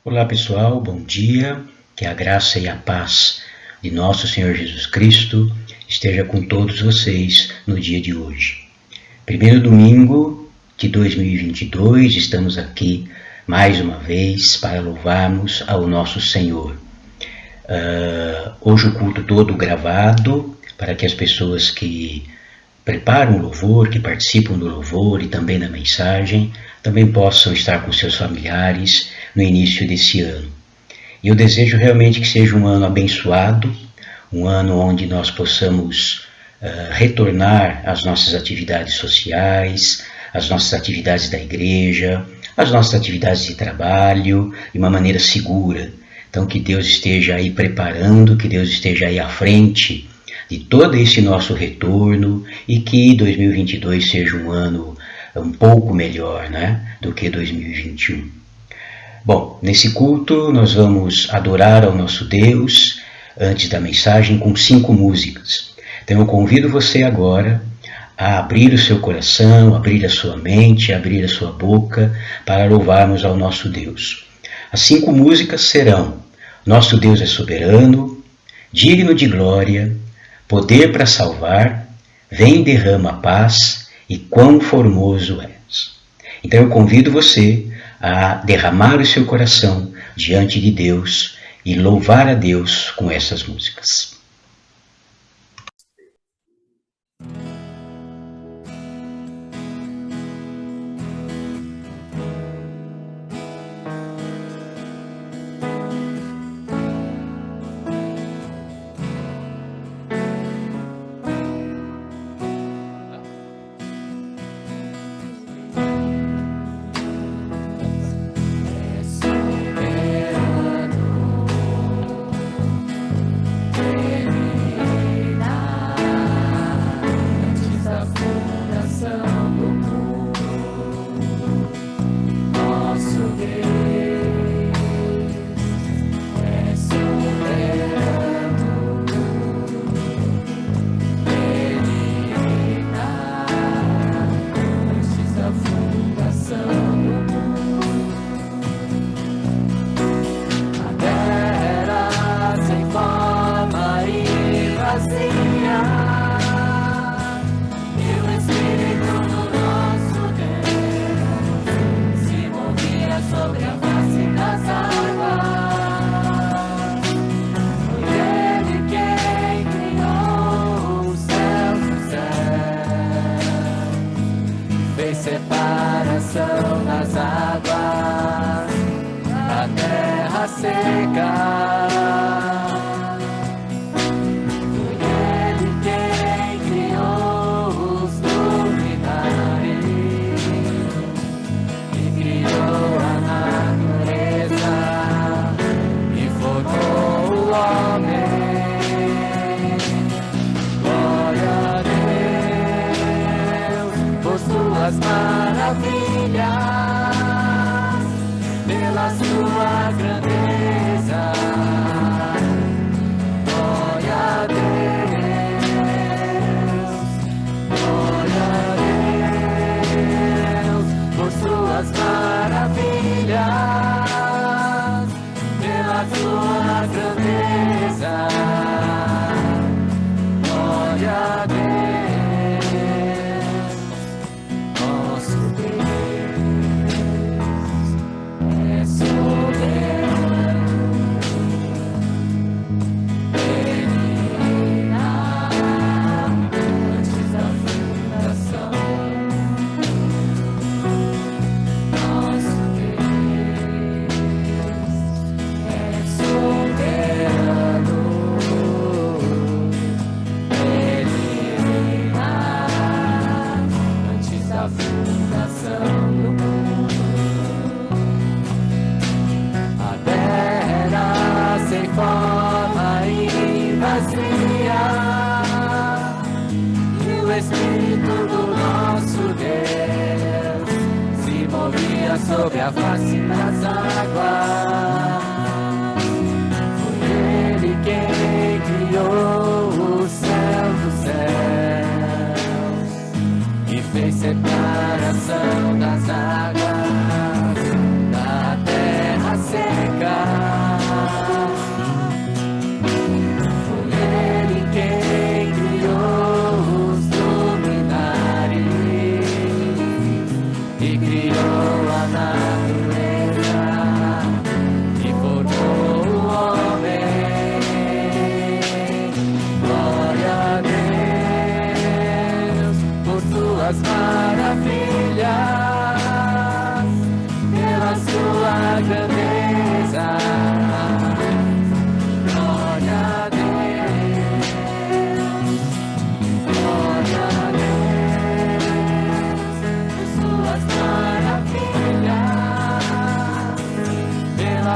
Olá pessoal, bom dia, que a graça e a paz de nosso Senhor Jesus Cristo esteja com todos vocês no dia de hoje. Primeiro domingo de 2022, estamos aqui mais uma vez para louvarmos ao nosso Senhor. Hoje o culto todo gravado, para que as pessoas que preparam o louvor, que participam do louvor e também da mensagem, também possam estar com seus familiares no início desse ano. E eu desejo realmente que seja um ano abençoado, um ano onde nós possamos retornar às nossas atividades sociais, às nossas atividades da igreja, às nossas atividades de trabalho, de uma maneira segura. Então que Deus esteja aí preparando, que Deus esteja aí à frente de todo esse nosso retorno e que 2022 seja um ano um pouco melhor, né, do que 2021. Bom, nesse culto nós vamos adorar ao nosso Deus antes da mensagem com 5 músicas. Então eu convido você agora a abrir o seu coração, abrir a sua mente, abrir a sua boca para louvarmos ao nosso Deus. As 5 músicas serão: Nosso Deus é soberano, digno de glória, poder para salvar, vem e derrama a paz, e quão formoso és. Então eu convido você a derramar o seu coração diante de Deus e louvar a Deus com essas músicas. Separação das águas, a terra seca. Foi Ele quem criou os luminares e criou a natureza e formou o homem. Glória a Deus por suas maravilhas, pela sua grandeza. Glória a Deus, glória a Deus, por suas maravilhas, pela sua grandeza. Glória a Deus. Sobre a face das águas, foi Ele quem criou o céu dos céus e fez separação das águas da terra seca.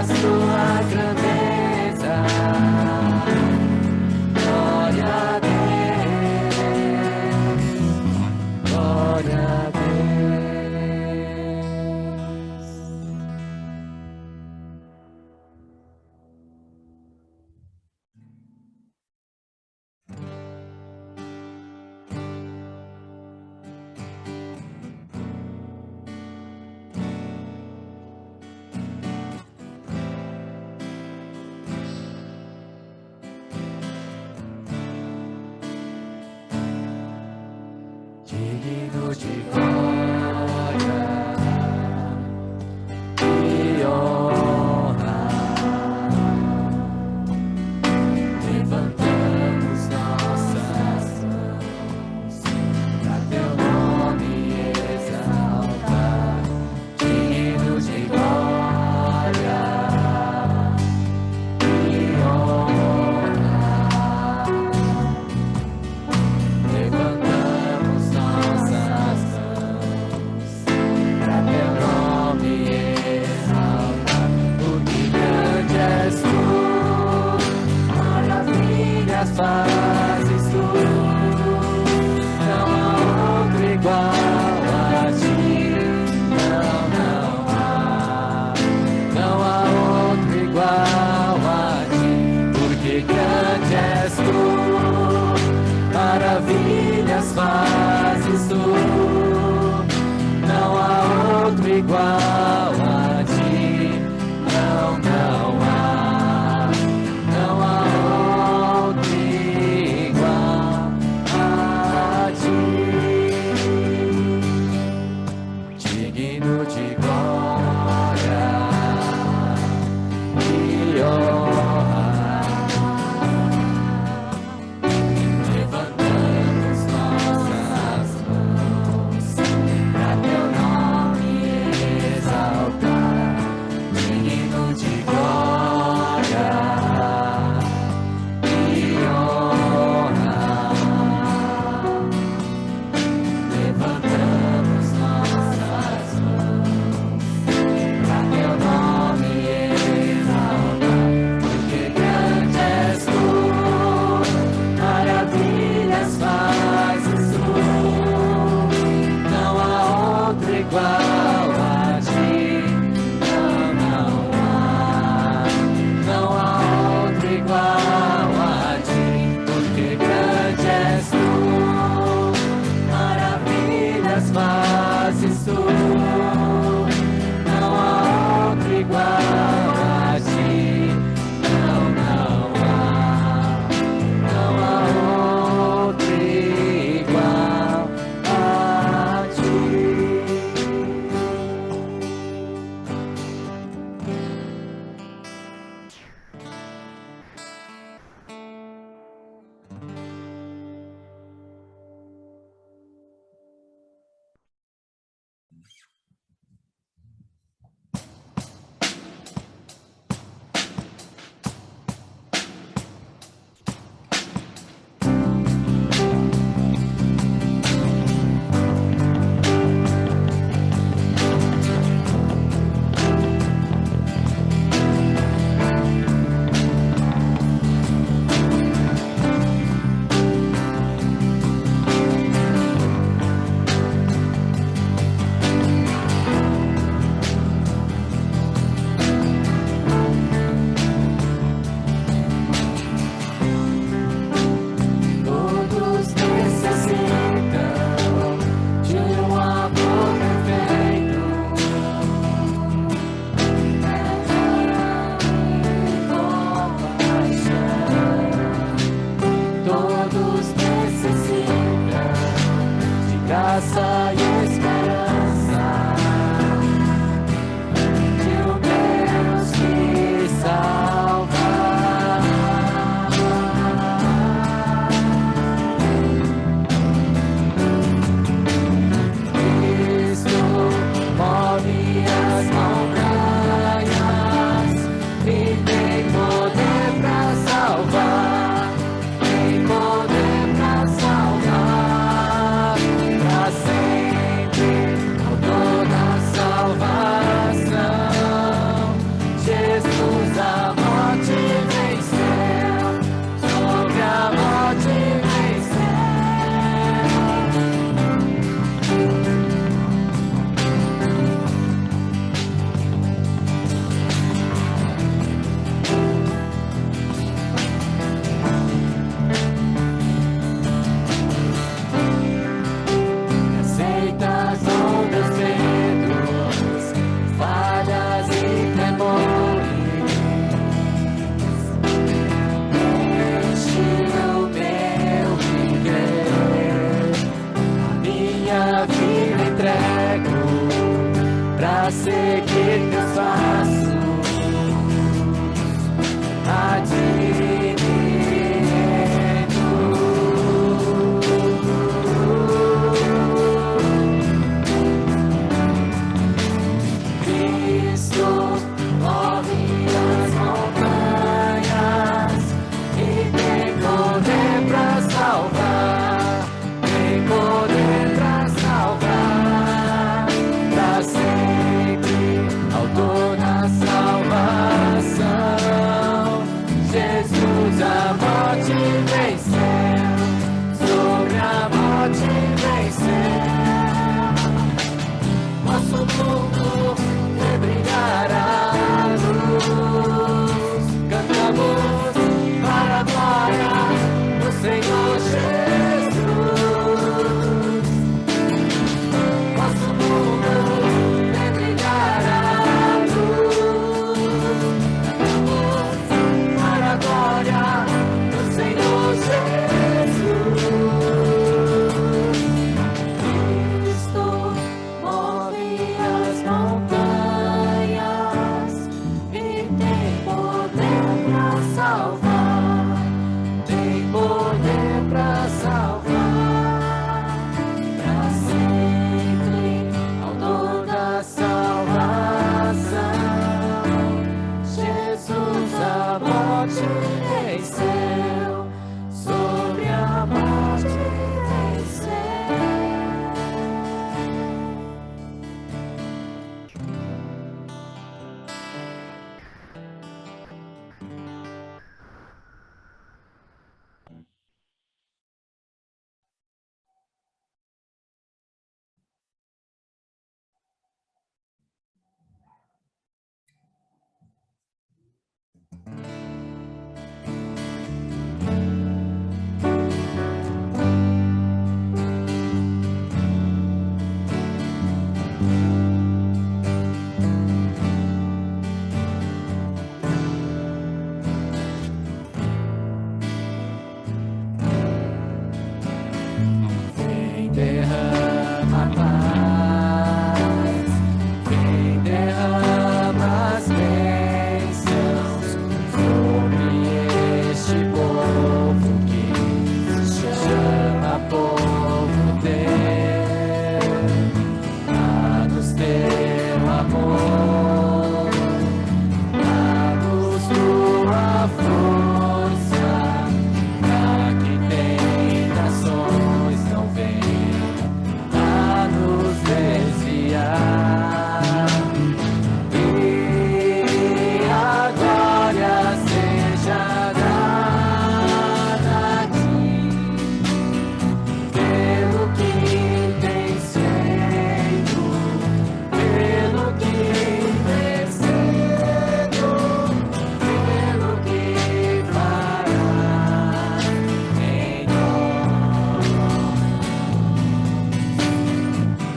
a sua grandeza. Glória a Deus, glória a Deus. Digno de glória e honra, levantamos nossas mãos pra teu nome exaltar. Digno de glória e honra, levantamos nossas mãos cantamos para a glória do Senhor Jesus. Nosso mundo vem brilhar a luz. Cantamos para a glória do Senhor Jesus. Cristo move as montanhas e tem poder para salvar. Tem poder para salvar. Para sempre ao dono da salvação. Jesus a morte venceu. Sobre a morte venceu. Vem derrama paz, vem derrama as bênçãos sobre este povo que se chama povo teu. Dá-nos teu amor, dá-nos tua força, para que tentações não venham a nos desviar. E a glória seja dada a ti, pelo que tens feito, pelo que tens feito, pelo que farás em nós.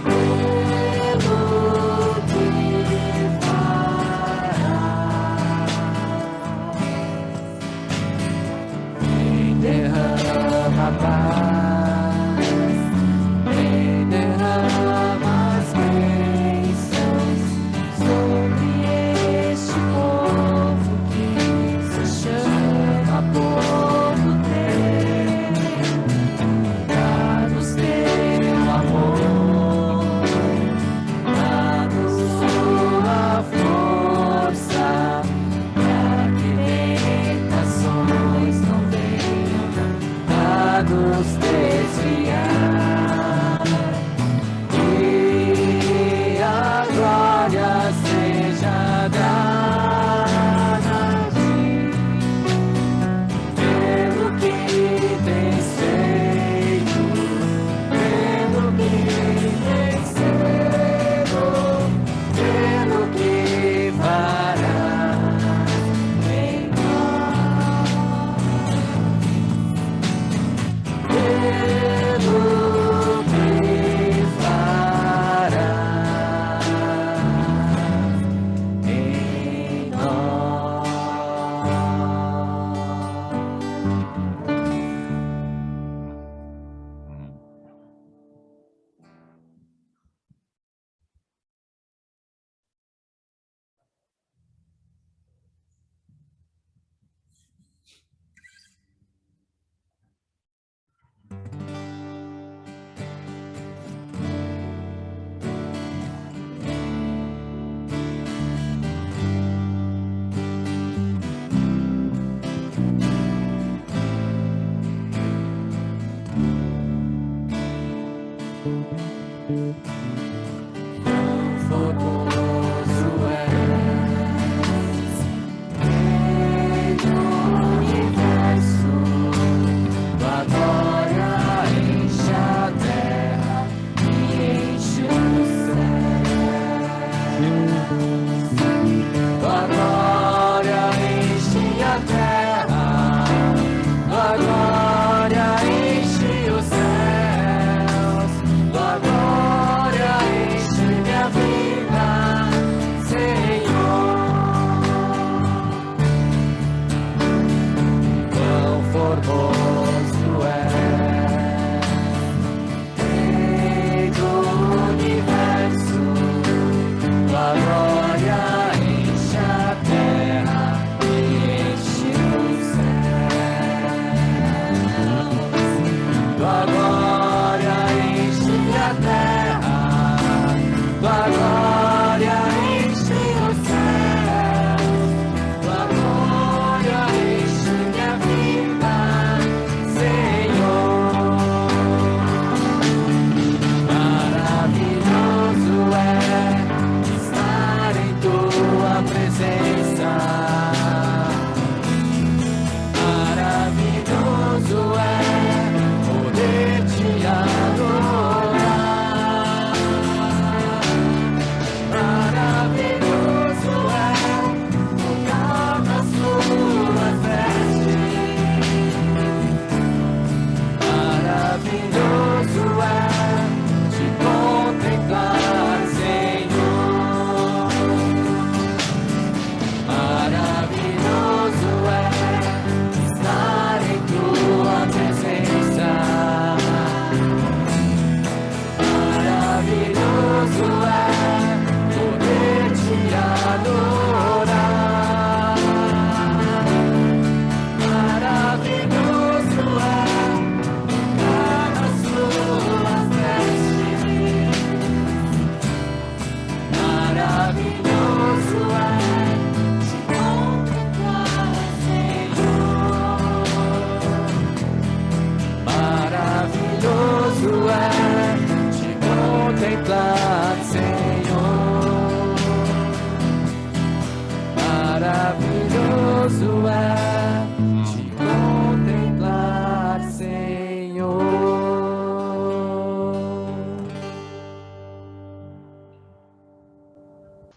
Pelo que farás. Vem derrama paz, vem derrama as bênçãos sobre este povo que se chama povo teu. Dá-nos teu amor, dá-nos tua força, para que tentações não venham a nos desviar. E a glória seja dada a ti, pelo que tens feito, pelo que tens feito, pelo que farás em nós. Pelo gozo é te contemplar, Senhor.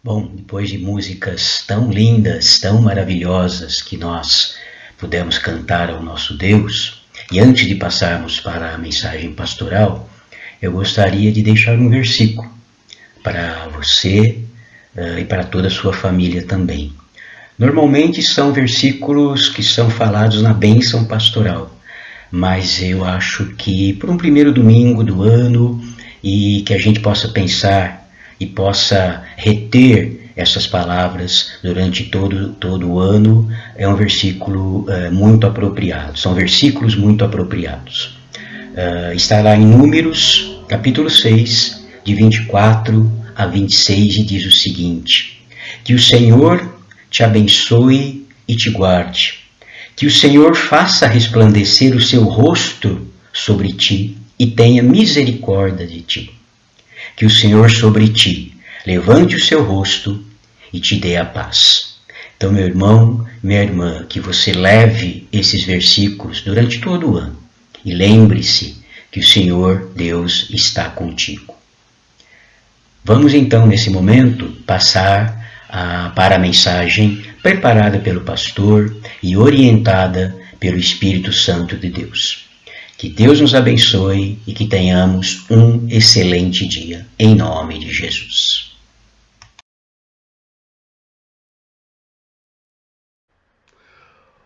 Bom, depois de músicas tão lindas, tão maravilhosas que nós pudemos cantar ao nosso Deus, e antes de passarmos para a mensagem pastoral, eu gostaria de deixar um versículo para você e para toda a sua família também. Normalmente são versículos que são falados na bênção pastoral, mas eu acho que por um primeiro domingo do ano e que a gente possa pensar e possa reter essas palavras durante todo o ano, é um versículo muito apropriado. São versículos muito apropriados. Está lá em Números, capítulo 6, de 24 a 26, e diz o seguinte: que o Senhor te abençoe e te guarde. Que o Senhor faça resplandecer o seu rosto sobre ti e tenha misericórdia de ti. Que o Senhor sobre ti levante o seu rosto e te dê a paz. Então, meu irmão, minha irmã, que você leve esses versículos durante todo o ano e lembre-se que o Senhor Deus está contigo. Vamos então, nesse momento, passar para a mensagem preparada pelo pastor e orientada pelo Espírito Santo de Deus. Que Deus nos abençoe e que tenhamos um excelente dia, em nome de Jesus.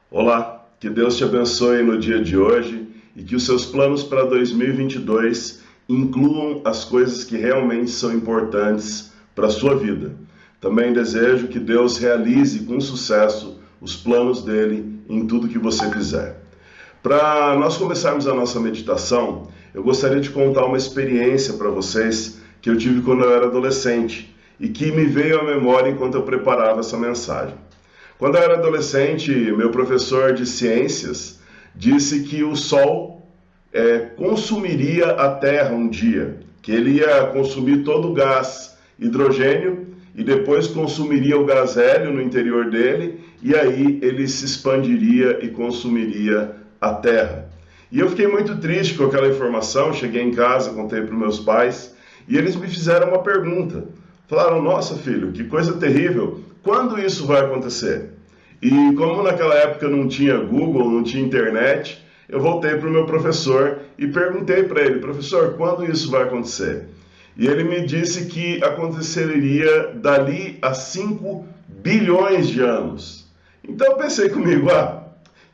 Olá, que Deus te abençoe no dia de hoje e que os seus planos para 2022 incluam as coisas que realmente são importantes para a sua vida. Também desejo que Deus realize com sucesso os planos dele em tudo que você fizer. Para nós começarmos a nossa meditação, eu gostaria de contar uma experiência para vocês que eu tive quando eu era adolescente e que me veio à memória enquanto eu preparava essa mensagem. Quando eu era adolescente, meu professor de ciências disse que o Sol consumiria a Terra um dia, que ele ia consumir todo o gás hidrogênio e depois consumiria o gás hélio no interior dele, e aí ele se expandiria e consumiria a Terra. E eu fiquei muito triste com aquela informação, cheguei em casa, contei para os meus pais, e eles me fizeram uma pergunta. Falaram: nossa filho, que coisa terrível, quando isso vai acontecer? E como naquela época não tinha Google, não tinha internet, eu voltei para o meu professor e perguntei para ele: professor, quando isso vai acontecer? E ele me disse que aconteceria dali a 5 bilhões de anos. Então eu pensei comigo,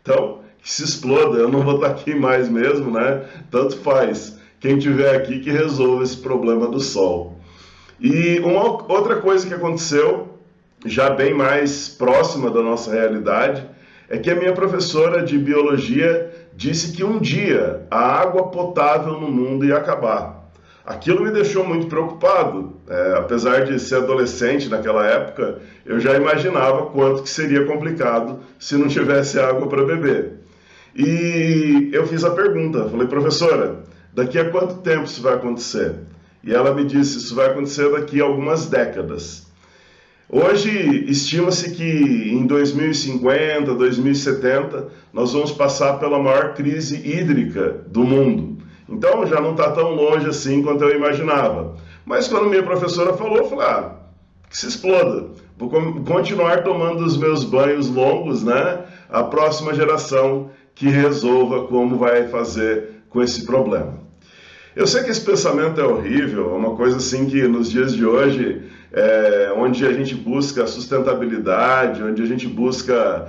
então que se exploda, eu não vou estar aqui mais mesmo, né? Tanto faz, quem tiver aqui que resolva esse problema do Sol. E uma outra coisa que aconteceu, já bem mais próxima da nossa realidade, é que a minha professora de biologia disse que um dia a água potável no mundo ia acabar. Aquilo me deixou muito preocupado. Apesar de ser adolescente naquela época, eu já imaginava quanto que seria complicado se não tivesse água para beber. E eu fiz a pergunta, falei: professora, daqui a quanto tempo isso vai acontecer? E ela me disse: isso vai acontecer daqui a algumas décadas. Hoje, estima-se que em 2050, 2070, nós vamos passar pela maior crise hídrica do mundo. Então, já não está tão longe assim quanto eu imaginava. Mas quando minha professora falou, eu falei: que se exploda. Vou continuar tomando os meus banhos longos, né? A próxima geração que resolva como vai fazer com esse problema. Eu sei que esse pensamento é horrível, é uma coisa assim que nos dias de hoje, onde a gente busca sustentabilidade, onde a gente busca,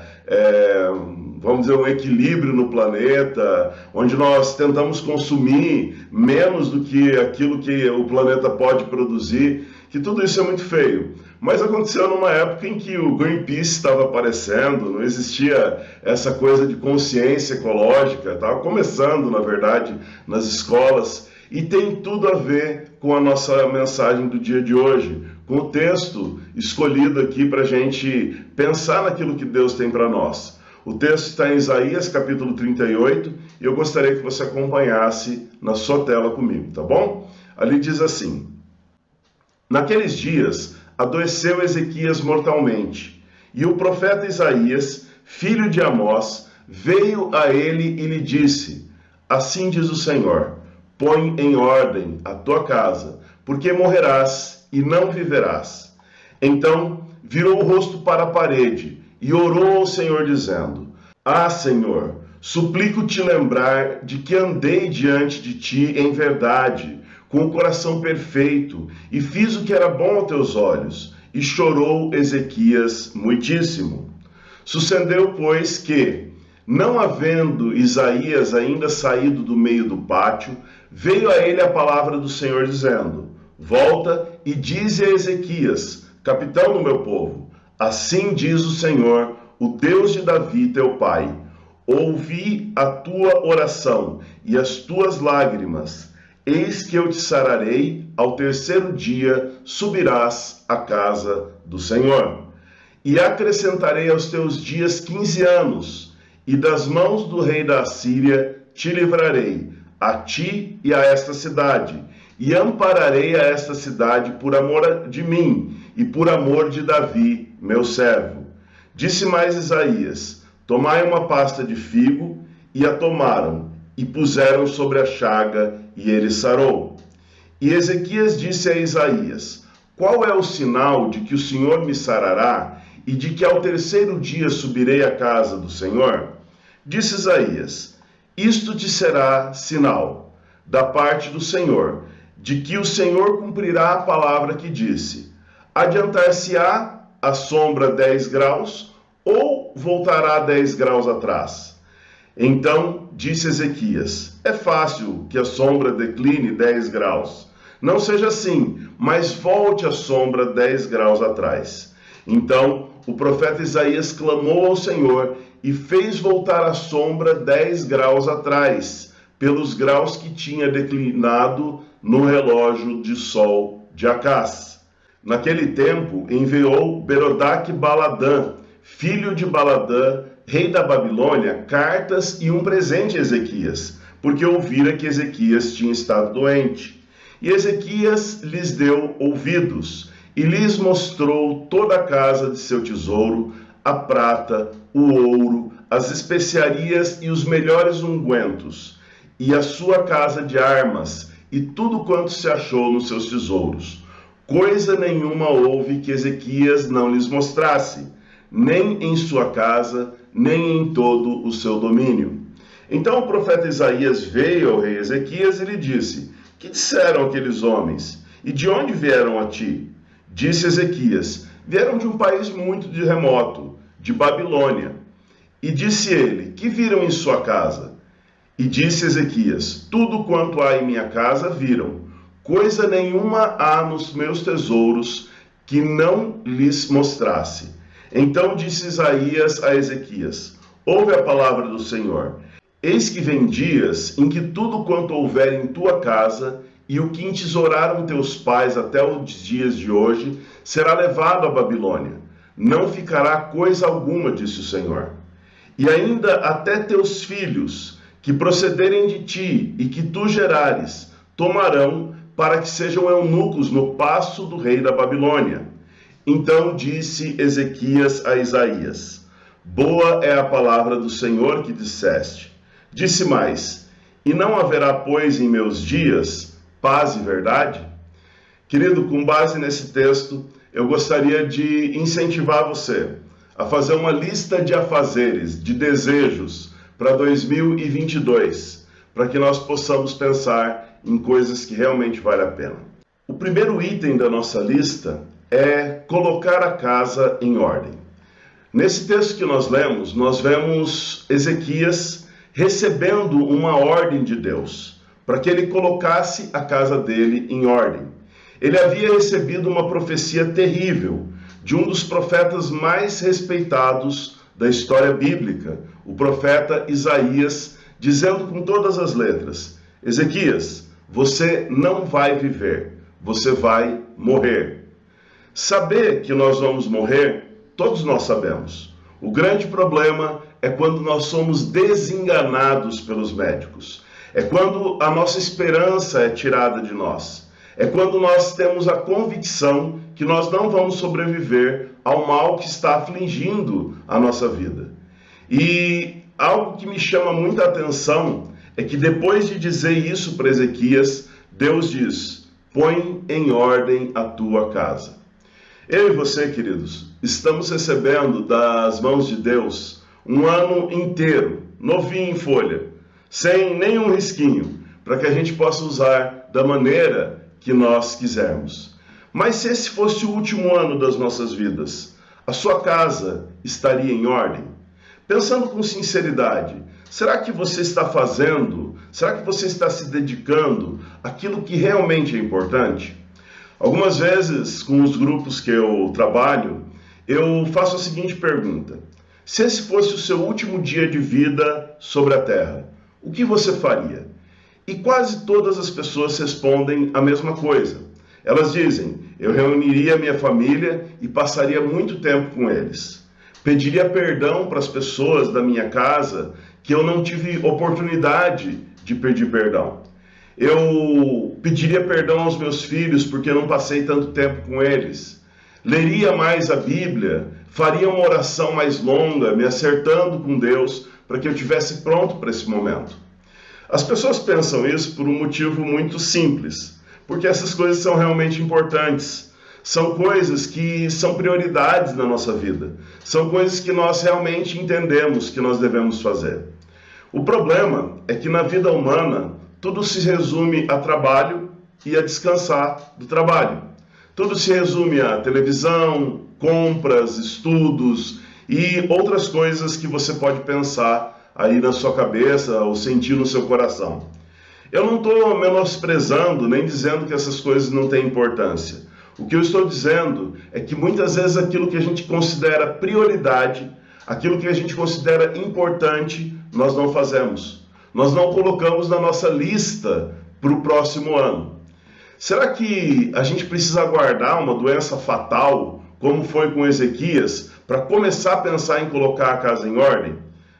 vamos dizer, um equilíbrio no planeta, onde nós tentamos consumir menos do que aquilo que o planeta pode produzir, que tudo isso é muito feio. Mas aconteceu numa época em que o Greenpeace estava aparecendo, não existia essa coisa de consciência ecológica, estava começando, na verdade, nas escolas. E tem tudo a ver com a nossa mensagem do dia de hoje, com o texto escolhido aqui para a gente pensar naquilo que Deus tem para nós. O texto está em Isaías, capítulo 38, e eu gostaria que você acompanhasse na sua tela comigo, tá bom? Ali diz assim: naqueles dias adoeceu Ezequias mortalmente, e o profeta Isaías filho de Amós, veio a ele e lhe disse: assim diz o Senhor, põe em ordem a tua casa, porque morrerás e não viverás. Então virou o rosto para a parede e orou ao Senhor, dizendo: ah, Senhor, suplico-te lembrar de que andei diante de ti em verdade, com o coração perfeito, e fiz o que era bom aos teus olhos. E chorou Ezequias muitíssimo. Sucedeu, pois, que, não havendo Isaías ainda saído do meio do pátio, veio a ele a palavra do Senhor, dizendo: volta e dize a Ezequias, capitão do meu povo, assim diz o Senhor, o Deus de Davi, teu pai: ouvi a tua oração e as tuas lágrimas. Eis que eu te sararei, ao terceiro dia subirás à casa do Senhor. E acrescentarei aos teus dias 15 anos, e das mãos do rei da Assíria te livrarei, a ti e a esta cidade, e ampararei a esta cidade por amor de mim, e por amor de Davi, meu servo. Disse mais Isaías: tomai uma pasta de figo, e a tomaram, e puseram sobre a chaga, e ele sarou. E Ezequias disse a Isaías: qual é o sinal de que o Senhor me sarará, e de que ao terceiro dia subirei à casa do Senhor? Disse Isaías: isto te será sinal, da parte do Senhor, de que o Senhor cumprirá a palavra que disse: adiantar-se-á a sombra 10 graus, ou voltará 10 graus atrás? Então disse Ezequias: é fácil que a sombra decline 10 graus. Não seja assim, mas volte a sombra 10 graus atrás. Então o profeta Isaías clamou ao Senhor e fez voltar a sombra 10 graus atrás, pelos graus que tinha declinado no relógio de sol de Acás. Naquele tempo enviou Berodaque-Baladã, filho de Baladã, rei da Babilônia, cartas e um presente a Ezequias, porque ouvira que Ezequias tinha estado doente. E Ezequias lhes deu ouvidos, e lhes mostrou toda a casa de seu tesouro, a prata, o ouro, as especiarias e os melhores ungüentos, e a sua casa de armas, e tudo quanto se achou nos seus tesouros. Coisa nenhuma houve que Ezequias não lhes mostrasse, nem em sua casa, nem em todo o seu domínio. Então o profeta Isaías veio ao rei Ezequias e lhe disse: que disseram aqueles homens? E de onde vieram a ti? Disse Ezequias: vieram de um país muito remoto, de Babilônia. E disse ele: que viram em sua casa? E disse Ezequias: tudo quanto há em minha casa viram. Coisa nenhuma há nos meus tesouros que não lhes mostrasse. Então disse Isaías a Ezequias: ouve a palavra do Senhor. Eis que vem dias em que tudo quanto houver em tua casa e o que entesouraram teus pais até os dias de hoje será levado à Babilônia. Não ficará coisa alguma, disse o Senhor. E ainda até teus filhos, que procederem de ti e que tu gerares, tomarão para que sejam eunucos no paço do rei da Babilônia. Então disse Ezequias a Isaías: boa é a palavra do Senhor que disseste. Disse mais: e não haverá, pois, em meus dias paz e verdade? Querido, com base nesse texto, eu gostaria de incentivar você a fazer uma lista de afazeres, de desejos para 2022, para que nós possamos pensar em coisas que realmente valem a pena. O primeiro item da nossa lista é colocar a casa em ordem. Nesse texto que nós lemos, nós vemos Ezequias recebendo uma ordem de Deus, para que ele colocasse a casa dele em ordem. Ele havia recebido uma profecia terrível de um dos profetas mais respeitados da história bíblica, o profeta Isaías, dizendo com todas as letras: Ezequias, você não vai viver, você vai morrer. Saber que nós vamos morrer, todos nós sabemos. O grande problema é quando nós somos desenganados pelos médicos. É quando a nossa esperança é tirada de nós. É quando nós temos a convicção que nós não vamos sobreviver ao mal que está afligindo a nossa vida. E algo que me chama muita atenção é que depois de dizer isso para Ezequias, Deus diz: põe em ordem a tua casa. Eu e você, queridos, estamos recebendo das mãos de Deus um ano inteiro, novinho em folha, sem nenhum risquinho, para que a gente possa usar da maneira que nós quisermos. Mas se esse fosse o último ano das nossas vidas, a sua casa estaria em ordem? Pensando com sinceridade, será que você está fazendo, será que você está se dedicando àquilo que realmente é importante? Algumas vezes, com os grupos que eu trabalho, eu faço a seguinte pergunta: se esse fosse o seu último dia de vida sobre a Terra, o que você faria? E quase todas as pessoas respondem a mesma coisa. Elas dizem: eu reuniria minha família e passaria muito tempo com eles. Pediria perdão para as pessoas da minha casa que eu não tive oportunidade de pedir perdão. Eu pediria perdão aos meus filhos porque eu não passei tanto tempo com eles. Leria mais a Bíblia, faria uma oração mais longa, me acertando com Deus para que eu estivesse pronto para esse momento. As pessoas pensam isso por um motivo muito simples, porque essas coisas são realmente importantes. São coisas que são prioridades na nossa vida. São coisas que nós realmente entendemos que nós devemos fazer. O problema é que na vida humana, tudo se resume a trabalho e a descansar do trabalho. Tudo se resume a televisão, compras, estudos e outras coisas que você pode pensar aí na sua cabeça ou sentir no seu coração. Eu não estou menosprezando nem dizendo que essas coisas não têm importância. O que eu estou dizendo é que muitas vezes aquilo que a gente considera prioridade, aquilo que a gente considera importante, nós não fazemos. Nós não colocamos na nossa lista para o próximo ano. Será que a gente precisa aguardar uma doença fatal, como foi com Ezequias, para começar a pensar em colocar a casa em ordem?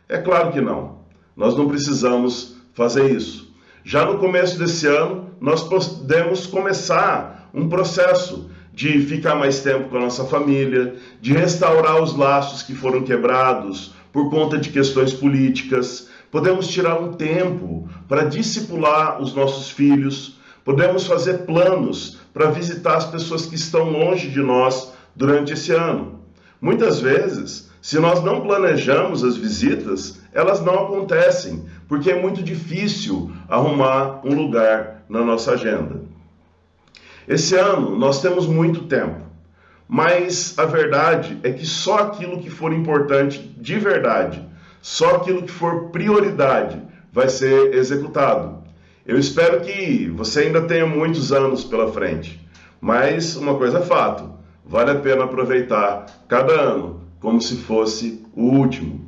É claro que não. Nós não precisamos fazer isso. Já no começo desse ano, nós podemos começar um processo de ficar mais tempo com a nossa família, de restaurar os laços que foram quebrados por conta de questões políticas. Podemos tirar um tempo para discipular os nossos filhos, podemos fazer planos para visitar as pessoas que estão longe de nós durante esse ano. Muitas vezes, se nós não planejamos as visitas, elas não acontecem, porque é muito difícil arrumar um lugar na nossa agenda. Esse ano nós temos muito tempo, mas a verdade é que só aquilo que for importante de verdade, só aquilo que for prioridade vai ser executado. Eu espero que você ainda tenha muitos anos pela frente, mas uma coisa é fato, vale a pena aproveitar cada ano como se fosse o último.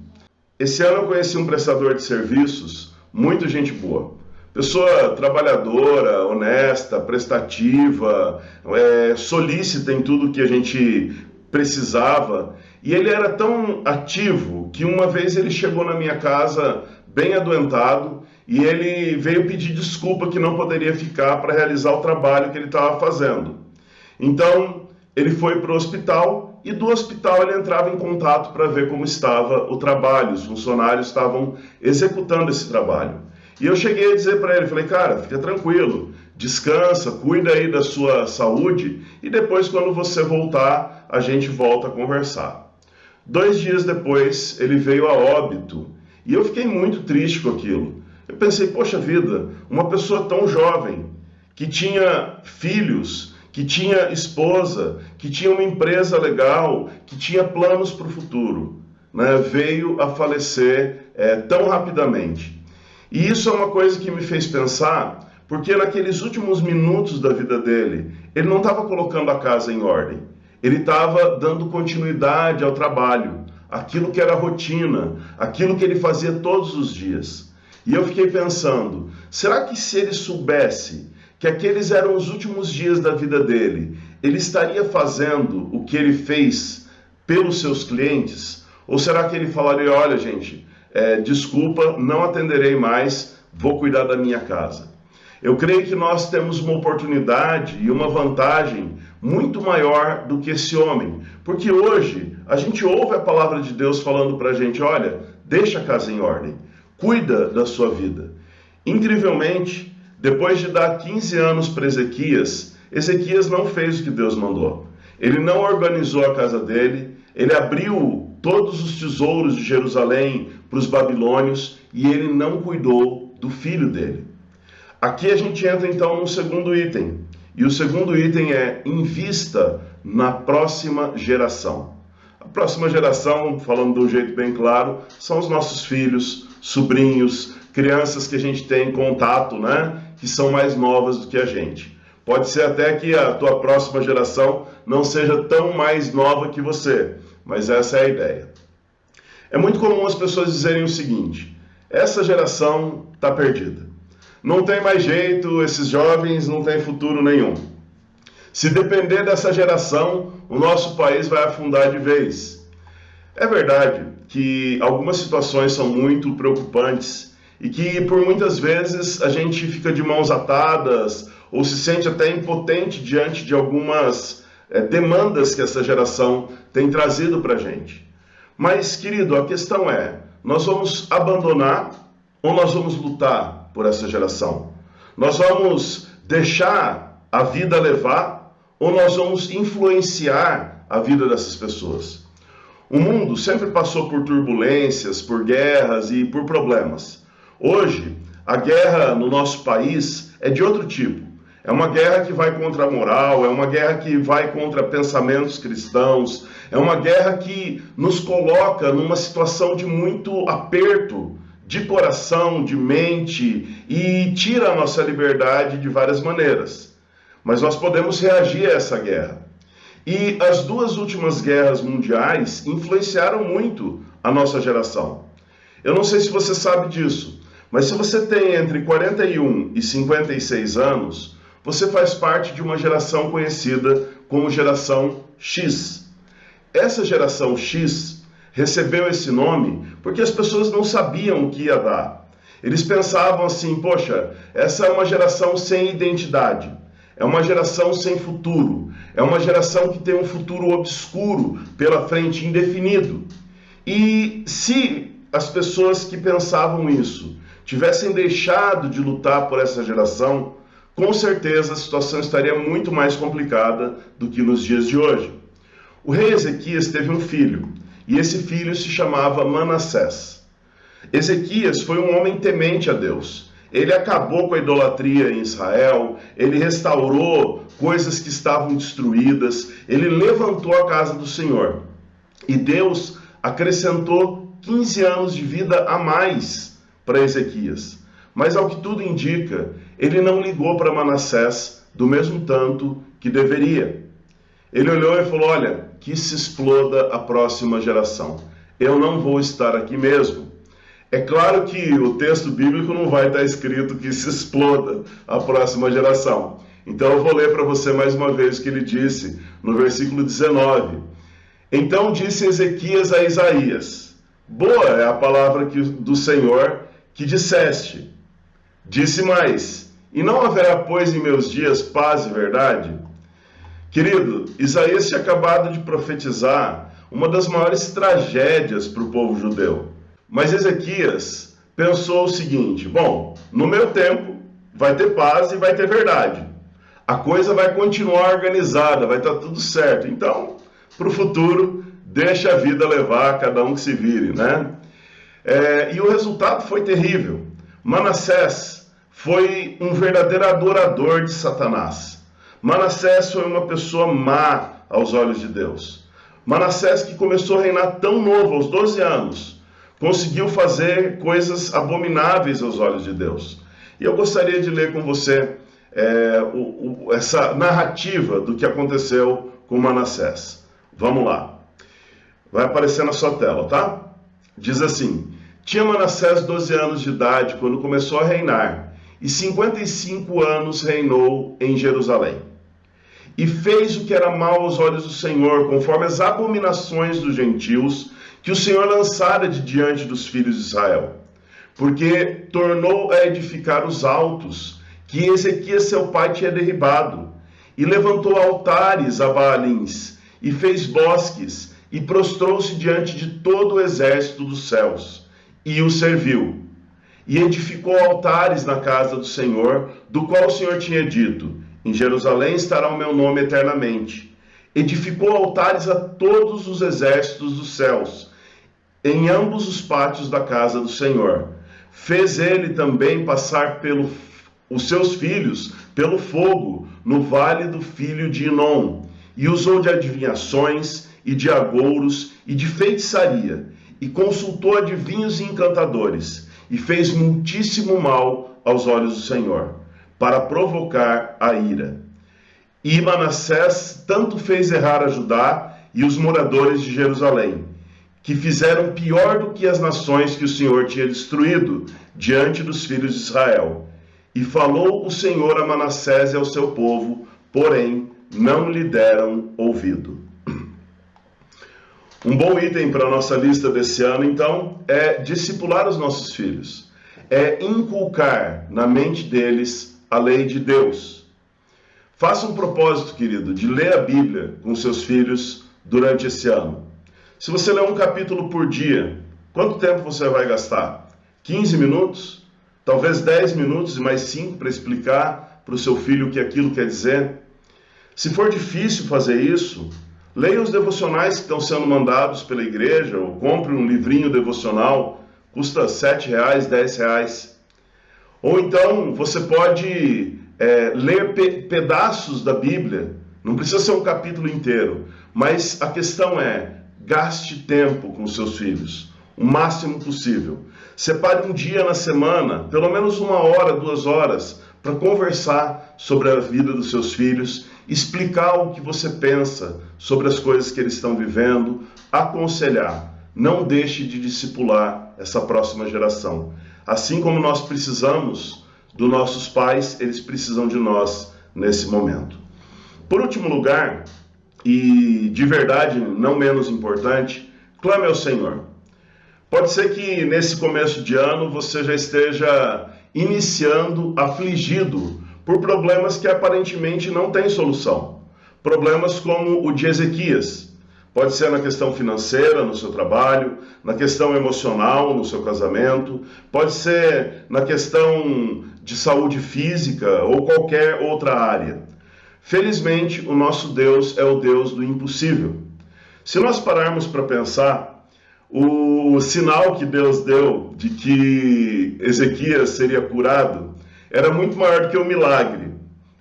Esse ano eu conheci um prestador de serviços, muito gente boa. Pessoa trabalhadora, honesta, prestativa, solícita em tudo que a gente precisava. E ele era tão ativo que uma vez ele chegou na minha casa bem adoentado e ele veio pedir desculpa que não poderia ficar para realizar o trabalho que ele estava fazendo. Então ele foi para o hospital e do hospital ele entrava em contato para ver como estava o trabalho. Os funcionários estavam executando esse trabalho. E eu cheguei a dizer para ele, falei: cara, fica tranquilo, descansa, cuida aí da sua saúde e depois quando você voltar, a gente volta a conversar. 2 dias depois, ele veio a óbito e eu fiquei muito triste com aquilo. Eu pensei, poxa vida, uma pessoa tão jovem, que tinha filhos, que tinha esposa, que tinha uma empresa legal, que tinha planos para o futuro, né, veio a falecer tão rapidamente. E isso é uma coisa que me fez pensar, porque naqueles últimos minutos da vida dele, ele não estava colocando a casa em ordem. Ele estava dando continuidade ao trabalho, aquilo que era rotina, aquilo que ele fazia todos os dias. E eu fiquei pensando, será que se ele soubesse que aqueles eram os últimos dias da vida dele, ele estaria fazendo o que ele fez pelos seus clientes? Ou será que ele falaria, olha gente, desculpa, não atenderei mais, vou cuidar da minha casa? Eu creio que nós temos uma oportunidade e uma vantagem muito maior do que esse homem. Porque hoje a gente ouve a palavra de Deus falando para a gente, olha, deixa a casa em ordem, cuida da sua vida. Incrivelmente, depois de dar 15 anos para Ezequias, Ezequias não fez o que Deus mandou. Ele não organizou a casa dele, ele abriu todos os tesouros de Jerusalém para os babilônios e ele não cuidou do filho dele. Aqui a gente entra então no segundo item. E o segundo item é invista na próxima geração. A próxima geração, falando de um jeito bem claro, são os nossos filhos, sobrinhos, crianças que a gente tem contato, né? Que são mais novas do que a gente. Pode ser até que a tua próxima geração não seja tão mais nova que você, mas essa é a ideia. É muito comum as pessoas dizerem o seguinte, essa geração está perdida. Não tem mais jeito, esses jovens não têm futuro nenhum. Se depender dessa geração, o nosso país vai afundar de vez. É verdade que algumas situações são muito preocupantes e que por muitas vezes a gente fica de mãos atadas ou se sente até impotente diante de algumas demandas que essa geração tem trazido para a gente. Mas, querido, a questão é, nós vamos abandonar ou nós vamos lutar por essa geração? Nós vamos deixar a vida levar ou nós vamos influenciar a vida dessas pessoas? O mundo sempre passou por turbulências, por guerras e por problemas. Hoje, a guerra no nosso país é de outro tipo. É uma guerra que vai contra a moral, é uma guerra que vai contra pensamentos cristãos, é uma guerra que nos coloca numa situação de muito aperto de coração, de mente e tira a nossa liberdade de várias maneiras. Mas nós podemos reagir a essa guerra. E as duas últimas guerras mundiais influenciaram muito a nossa geração. Eu não sei se você sabe disso, mas se você tem entre 41 e 56 anos, você faz parte de uma geração conhecida como geração X. Essa geração X recebeu esse nome porque as pessoas não sabiam o que ia dar. Eles pensavam assim, poxa, essa é uma geração sem identidade, é uma geração sem futuro, é uma geração que tem um futuro obscuro pela frente, indefinido. E se as pessoas que pensavam isso tivessem deixado de lutar por essa geração, com certeza a situação estaria muito mais complicada do que nos dias de hoje. O rei Ezequias teve um filho, e esse filho se chamava Manassés. Ezequias foi um homem temente a Deus. Ele acabou com a idolatria em Israel, ele restaurou coisas que estavam destruídas, ele levantou a casa do Senhor. E Deus acrescentou 15 anos de vida a mais para Ezequias. Mas ao que tudo indica, ele não ligou para Manassés do mesmo tanto que deveria. Ele olhou e falou, olha, que se exploda a próxima geração. Eu não vou estar aqui mesmo. É claro que o texto bíblico não vai estar escrito que se exploda a próxima geração. Então eu vou ler para você mais uma vez o que ele disse no versículo 19. Então disse Ezequias a Isaías, boa é a palavra do Senhor que disseste. Disse mais, e não haverá, pois, em meus dias paz e verdade? Querido, Isaías tinha acabado de profetizar uma das maiores tragédias para o povo judeu. Mas Ezequias pensou o seguinte, bom, no meu tempo vai ter paz e vai ter verdade. A coisa vai continuar organizada, vai estar tudo certo. Então, para o futuro, deixa a vida levar, cada um que se vire, né? E o resultado foi terrível. Manassés foi um verdadeiro adorador de Satanás. Manassés foi uma pessoa má aos olhos de Deus. Manassés, que começou a reinar tão novo, aos 12 anos, conseguiu fazer coisas abomináveis aos olhos de Deus. E eu gostaria de ler com você essa narrativa do que aconteceu com Manassés. Vamos lá. Vai aparecer na sua tela, tá? Diz assim, tinha Manassés 12 anos de idade quando começou a reinar, e 55 anos reinou em Jerusalém. E fez o que era mal aos olhos do Senhor, conforme as abominações dos gentios, que o Senhor lançara de diante dos filhos de Israel. Porque tornou a edificar os altos, que Ezequias seu pai tinha derribado, e levantou altares a Baalins, e fez bosques, e prostrou-se diante de todo o exército dos céus, e o serviu. E edificou altares na casa do Senhor, do qual o Senhor tinha dito: em Jerusalém estará o meu nome eternamente. Edificou altares a todos os exércitos dos céus, em ambos os pátios da casa do Senhor. Fez ele também passar os seus filhos pelo fogo, no vale do filho de Inom, e usou de adivinhações, e de agouros, e de feitiçaria, e consultou adivinhos e encantadores, e fez muitíssimo mal aos olhos do Senhor, para provocar a ira. E Manassés tanto fez errar a Judá e os moradores de Jerusalém, que fizeram pior do que as nações que o Senhor tinha destruído diante dos filhos de Israel. E falou o Senhor a Manassés e ao seu povo, porém não lhe deram ouvido. Um bom item para a nossa lista desse ano, então, é discipular os nossos filhos. É inculcar na mente deles a lei de Deus. Faça um propósito, querido, de ler a Bíblia com seus filhos durante esse ano. Se você ler um capítulo por dia, quanto tempo você vai gastar? 15 minutos? Talvez 10 minutos e mais 5 para explicar para o seu filho o que aquilo quer dizer? Se for difícil fazer isso, leia os devocionais que estão sendo mandados pela igreja, ou compre um livrinho devocional, custa R$ 7, R$ 10. Ou então você pode ler pedaços da Bíblia, não precisa ser um capítulo inteiro, mas a questão é, gaste tempo com seus filhos, o máximo possível. Separe um dia na semana, pelo menos 1 hora, 2 horas, para conversar sobre a vida dos seus filhos, explicar o que você pensa sobre as coisas que eles estão vivendo, aconselhar. Não deixe de discipular essa próxima geração. Assim como nós precisamos dos nossos pais, eles precisam de nós nesse momento. Por último lugar, e de verdade não menos importante, clame ao Senhor. Pode ser que nesse começo de ano você já esteja iniciando afligido por problemas que aparentemente não têm solução. Problemas como o de Ezequias. Pode ser na questão financeira, no seu trabalho, na questão emocional, no seu casamento, pode ser na questão de saúde física ou qualquer outra área. Felizmente, o nosso Deus é o Deus do impossível. Se nós pararmos para pensar, o sinal que Deus deu de que Ezequias seria curado era muito maior do que o milagre.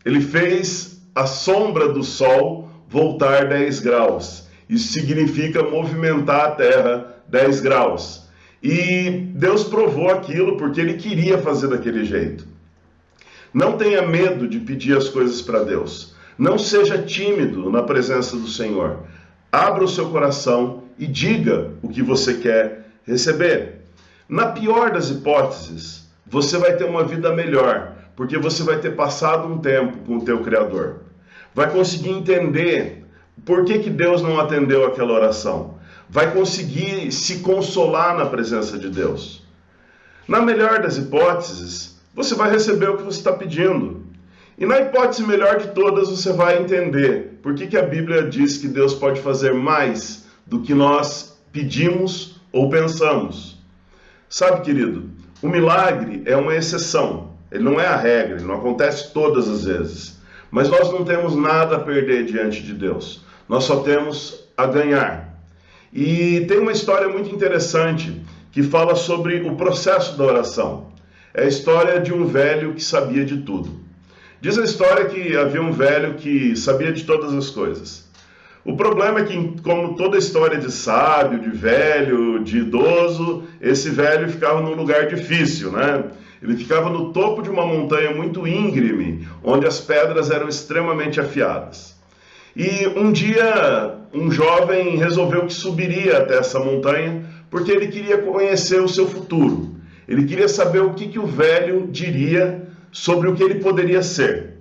Ele fez a sombra do sol voltar 10 graus. Isso significa movimentar a terra 10 graus. E Deus provou aquilo porque Ele queria fazer daquele jeito. Não tenha medo de pedir as coisas para Deus. Não seja tímido na presença do Senhor. Abra o seu coração e diga o que você quer receber. Na pior das hipóteses, você vai ter uma vida melhor, porque você vai ter passado um tempo com o teu Criador. Vai conseguir entender por que Deus não atendeu aquela oração. Vai conseguir se consolar na presença de Deus. Na melhor das hipóteses, você vai receber o que você está pedindo. E na hipótese melhor de todas, você vai entender por que a Bíblia diz que Deus pode fazer mais do que nós pedimos ou pensamos. Sabe, querido, o milagre é uma exceção. Ele não é a regra, ele não acontece todas as vezes. Mas nós não temos nada a perder diante de Deus. Nós só temos a ganhar. E tem uma história muito interessante que fala sobre o processo da oração. É a história de um velho que sabia de tudo. Diz a história que havia um velho que sabia de todas as coisas. O problema é que, como toda história de sábio, de velho, de idoso, esse velho ficava num lugar difícil, né? Ele ficava no topo de uma montanha muito íngreme, onde as pedras eram extremamente afiadas. E um dia, um jovem resolveu que subiria até essa montanha, porque ele queria conhecer o seu futuro. Ele queria saber o que o velho diria sobre o que ele poderia ser.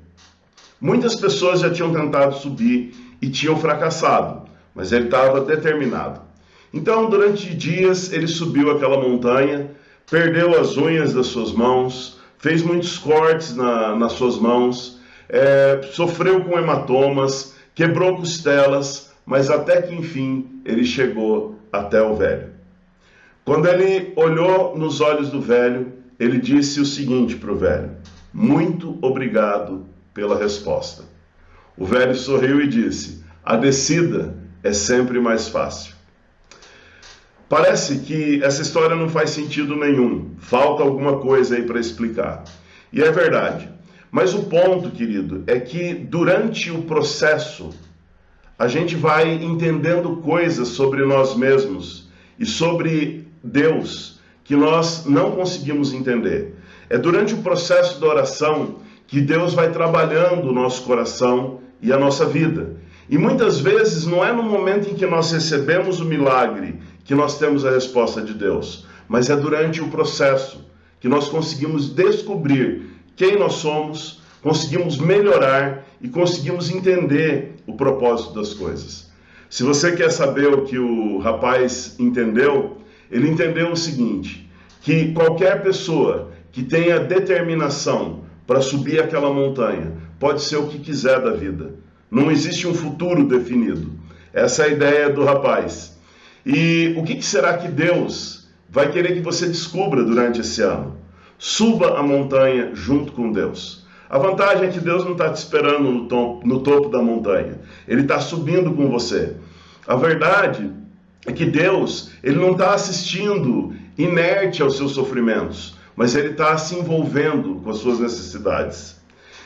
Muitas pessoas já tinham tentado subir e tinham fracassado, mas ele estava determinado. Então, durante dias, ele subiu aquela montanha, perdeu as unhas das suas mãos, fez muitos cortes nas suas mãos, sofreu com hematomas, quebrou costelas, mas até que enfim ele chegou até o velho. Quando ele olhou nos olhos do velho, ele disse o seguinte para o velho: muito obrigado pela resposta. O velho sorriu e disse: a descida é sempre mais fácil. Parece que essa história não faz sentido nenhum, falta alguma coisa aí para explicar. E é verdade. Mas o ponto, querido, é que durante o processo a gente vai entendendo coisas sobre nós mesmos e sobre Deus que nós não conseguimos entender. É durante o processo da oração que Deus vai trabalhando o nosso coração e a nossa vida. E muitas vezes não é no momento em que nós recebemos o milagre que nós temos a resposta de Deus, mas é durante o processo que nós conseguimos descobrir quem nós somos, conseguimos melhorar e conseguimos entender o propósito das coisas. Se você quer saber o que o rapaz entendeu, ele entendeu o seguinte: que qualquer pessoa que tenha determinação para subir aquela montanha pode ser o que quiser da vida. Não existe um futuro definido. Essa é a ideia do rapaz. E o que será que Deus vai querer que você descubra durante esse ano? Suba a montanha junto com Deus. A vantagem é que Deus não está te esperando no topo da montanha. Ele está subindo com você. A verdade é que Deus, ele não está assistindo inerte aos seus sofrimentos, mas ele está se envolvendo com as suas necessidades.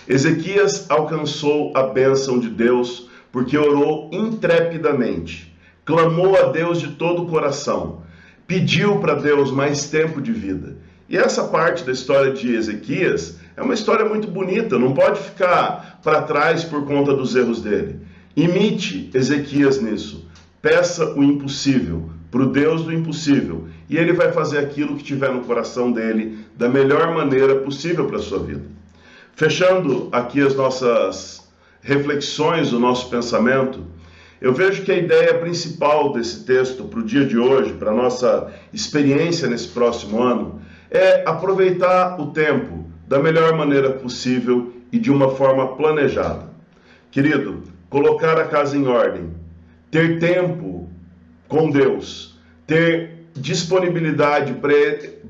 Ezequias alcançou a bênção de Deus porque orou intrepidamente, clamou a Deus de todo o coração, pediu para Deus mais tempo de vida. E essa parte da história de Ezequias é uma história muito bonita, não pode ficar para trás por conta dos erros dele. Imite Ezequias nisso, peça o impossível para o Deus do impossível e ele vai fazer aquilo que tiver no coração dele da melhor maneira possível para a sua vida. Fechando aqui as nossas reflexões, o nosso pensamento, eu vejo que a ideia principal desse texto para o dia de hoje, para a nossa experiência nesse próximo ano, é aproveitar o tempo da melhor maneira possível e de uma forma planejada. Querido, colocar a casa em ordem, ter tempo com Deus, ter disponibilidade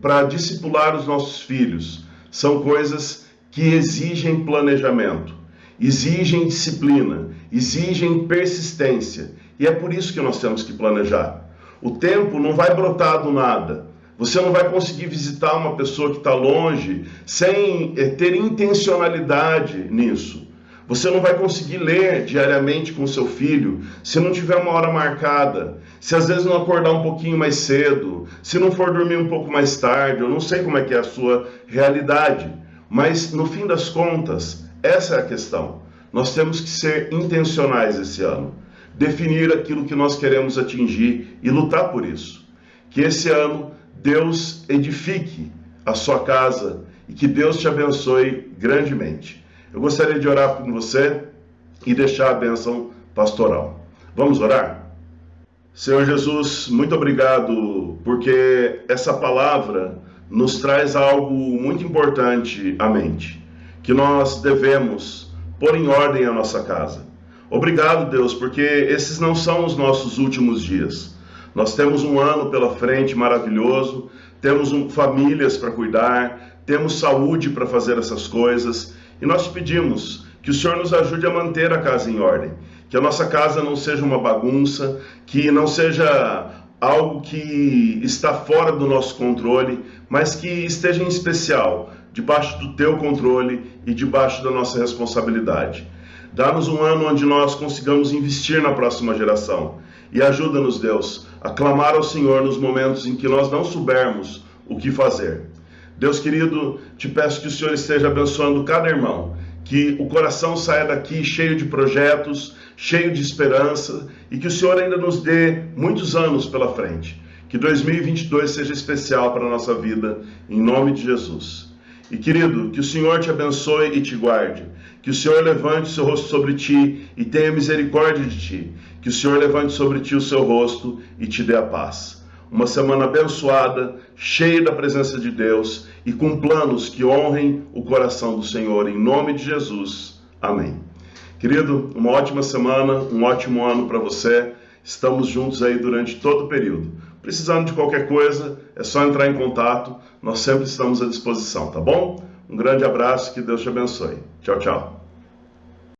para discipular os nossos filhos, são coisas que exigem planejamento, exigem disciplina, exigem persistência. E é por isso que nós temos que planejar. O tempo não vai brotar do nada. Você não vai conseguir visitar uma pessoa que está longe sem ter intencionalidade nisso. Você não vai conseguir ler diariamente com seu filho se não tiver uma hora marcada, se às vezes não acordar um pouquinho mais cedo, se não for dormir um pouco mais tarde. Eu não sei como é que é a sua realidade, mas no fim das contas, essa é a questão. Nós temos que ser intencionais esse ano, definir aquilo que nós queremos atingir e lutar por isso. Que esse ano Deus edifique a sua casa e que Deus te abençoe grandemente. Eu gostaria de orar com você e deixar a bênção pastoral. Vamos orar? Senhor Jesus, muito obrigado, porque essa palavra nos traz algo muito importante à mente, que nós devemos pôr em ordem a nossa casa. Obrigado, Deus, porque esses não são os nossos últimos dias. Nós temos um ano pela frente maravilhoso, temos famílias para cuidar, temos saúde para fazer essas coisas, e nós pedimos que o Senhor nos ajude a manter a casa em ordem, que a nossa casa não seja uma bagunça, que não seja algo que está fora do nosso controle, mas que esteja em especial debaixo do teu controle e debaixo da nossa responsabilidade. Dá-nos um ano onde nós consigamos investir na próxima geração. E ajuda-nos, Deus, a clamar ao Senhor nos momentos em que nós não soubermos o que fazer. Deus querido, te peço que o Senhor esteja abençoando cada irmão, que o coração saia daqui cheio de projetos, cheio de esperança, e que o Senhor ainda nos dê muitos anos pela frente. Que 2022 seja especial para a nossa vida, em nome de Jesus. E querido, que o Senhor te abençoe e te guarde. Que o Senhor levante o seu rosto sobre ti e tenha misericórdia de ti. Que o Senhor levante sobre ti o seu rosto e te dê a paz. Uma semana abençoada, cheia da presença de Deus e com planos que honrem o coração do Senhor. Em nome de Jesus. Amém. Querido, uma ótima semana, um ótimo ano para você. Estamos juntos aí durante todo o período. Precisando de qualquer coisa, é só entrar em contato. Nós sempre estamos à disposição, tá bom? Um grande abraço, que Deus te abençoe. Tchau, tchau.